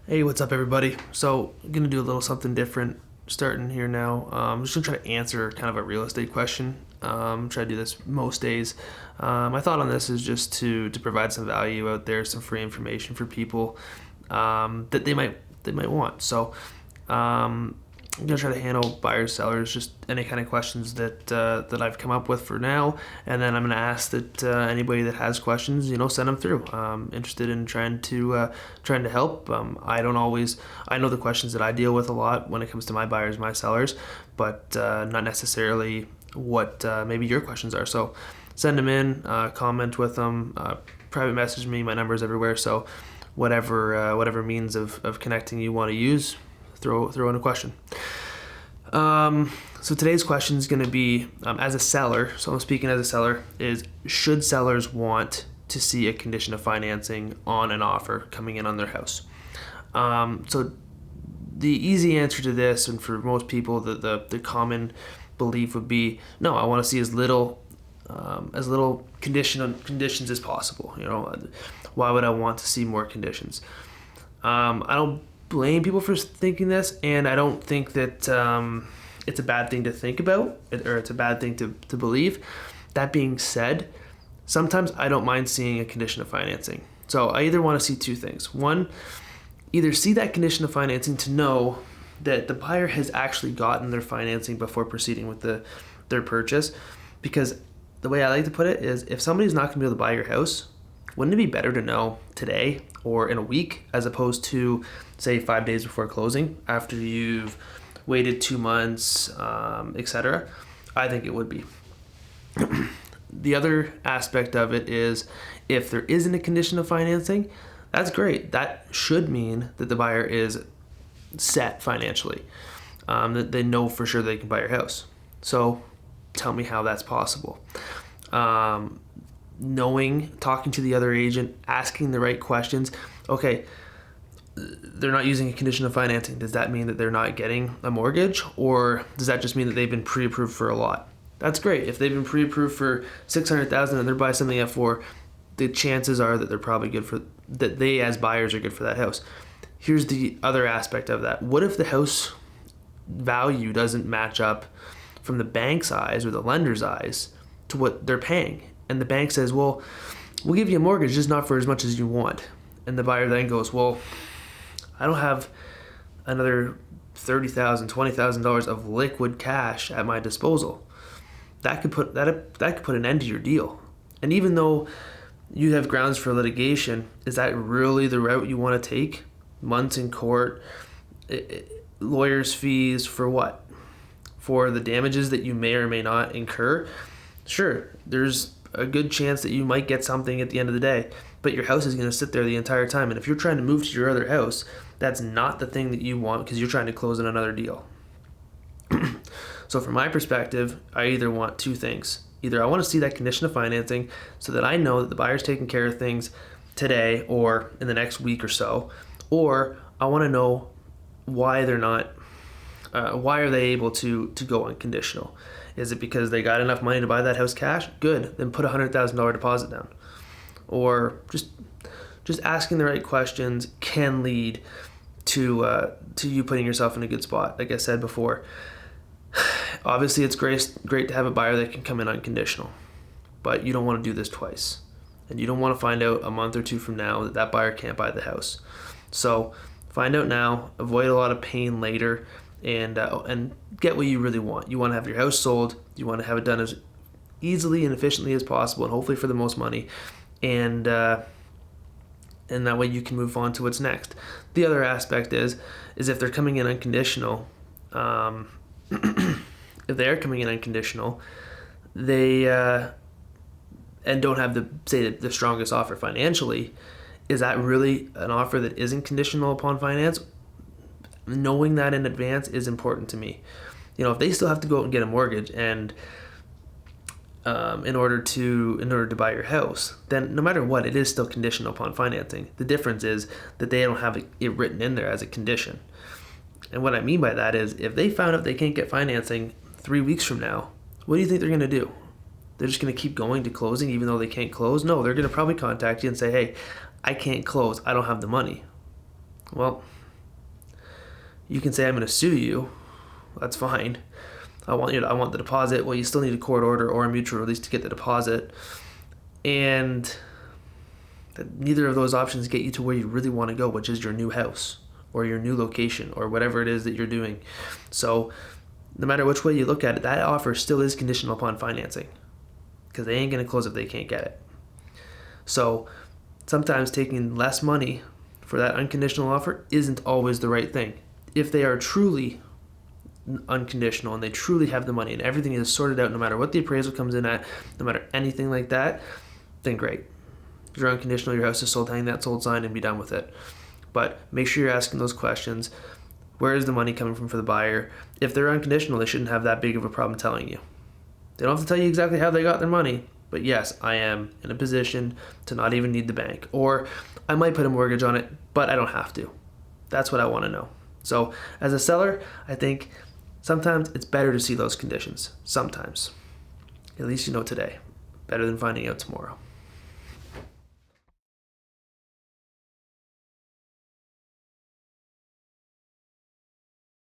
Hey, what's up, everybody? So, I'm gonna do a little something different starting here now. I'm just gonna try to answer kind of a real estate question. Try to do this most days. My thought on this is just to provide some value out there, some free information for people that they might want. So, I'm gonna try to handle buyers, sellers, just any kind of questions that I've come up with for now, and then I'm gonna ask that anybody that has questions, send them through. Interested in trying to help. I know the questions that I deal with a lot when it comes to my buyers, my sellers, but not necessarily what maybe your questions are. So send them in, comment with them, private message me. My number's everywhere. So whatever means of connecting you want to use, throw in a question. So today's question is going to be, as a seller, so I'm speaking as a seller, is should sellers want to see a condition of financing on an offer coming in on their house? So the easy answer to this, and for most people, the common belief would be, no, I want to see as little conditions as possible. Why would I want to see more conditions? I don't blame people for thinking this, and I don't think that it's a bad thing to think about, or it's a bad thing to believe. That being said, sometimes I don't mind seeing a condition of financing. So I either want to see two things. One, either see that condition of financing to know that the buyer has actually gotten their financing before proceeding with their purchase, because the way I like to put it is, if somebody's not going to be able to buy your house, wouldn't it be better to know today or in a week, as opposed to, say, 5 days before closing, after you've waited 2 months, etc.? I think it would be. The other aspect of it is, if there isn't a condition of financing, that's great. That should mean that the buyer is set financially, that they know for sure they can buy your house. So tell me how that's possible. Talking to the other agent, asking the right questions. Okay, they're not using a condition of financing. Does that mean that they're not getting a mortgage, or does that just mean that they've been pre-approved for a lot? That's great. If they've been pre-approved for $600,000 and they're buying something at $4, the chances are that they're probably good for that. They, as buyers, are good for that house. Here's the other aspect of that. What if the house value doesn't match up from the bank's eyes or the lender's eyes to what they're paying? And the bank says, well, we'll give you a mortgage, just not for as much as you want. And the buyer then goes, well, I don't have another $30,000, $20,000 of liquid cash at my disposal. That could put an end to your deal. And even though you have grounds for litigation, is that really the route you want to take? Months in court, lawyers' fees for what? For the damages that you may or may not incur? Sure, there's a good chance that you might get something at the end of the day, but your house is going to sit there the entire time. And if you're trying to move to your other house, that's not the thing that you want, because you're trying to close on another deal. So from my perspective, I either want two things. Either I want to see that condition of financing so that I know that the buyer's taking care of things today or in the next week or so, or I want to know why they're not, why are they able to go unconditional? Is it because they got enough money to buy that house cash? Good, then put a $100,000 deposit down. Or just asking the right questions can lead to you putting yourself in a good spot. Like I said before, obviously it's great to have a buyer that can come in unconditional, but you don't want to do this twice, and you don't want to find out a month or two from now that buyer can't buy the house. So find out now, avoid a lot of pain later, and get what you really want. You want to have your house sold. You want to have it done as easily and efficiently as possible, and hopefully for the most money, and that way you can move on to what's next. The other aspect is if they're coming in unconditional, if they are coming in unconditional, they and don't have the strongest offer financially, is that really an offer that isn't conditional upon finance? Knowing that in advance is important to me. If they still have to go out and get a mortgage and in order to buy your house, then no matter what, it is still conditional upon financing. The difference is that they don't have it written in there as a condition. And what I mean by that is, if they found out they can't get financing 3 weeks from now, what do you think they're going to do? They're just going to keep going to closing even though they can't close? No, they're going to probably contact you and say, hey, I can't close. I don't have the money. Well, You can say, I'm going to sue you. That's fine. I want the deposit. Well, you still need a court order or a mutual release to get the deposit. And neither of those options get you to where you really want to go, which is your new house or your new location or whatever it is that you're doing. So no matter which way you look at it, that offer still is conditional upon financing, because they ain't going to close if they can't get it. So sometimes taking less money for that unconditional offer isn't always the right thing. If they are truly unconditional and they truly have the money and everything is sorted out, no matter what the appraisal comes in at, no matter anything like that, then great. If you're unconditional, your house is sold, hang that sold sign and be done with it. But make sure you're asking those questions. Where is the money coming from for the buyer? If they're unconditional, they shouldn't have that big of a problem telling you. They don't have to tell you exactly how they got their money, but yes, I am in a position to not even need the bank. Or I might put a mortgage on it, but I don't have to. That's what I want to know. So as a seller, I think sometimes it's better to see those conditions. Sometimes. At least you know today. Better than finding out tomorrow.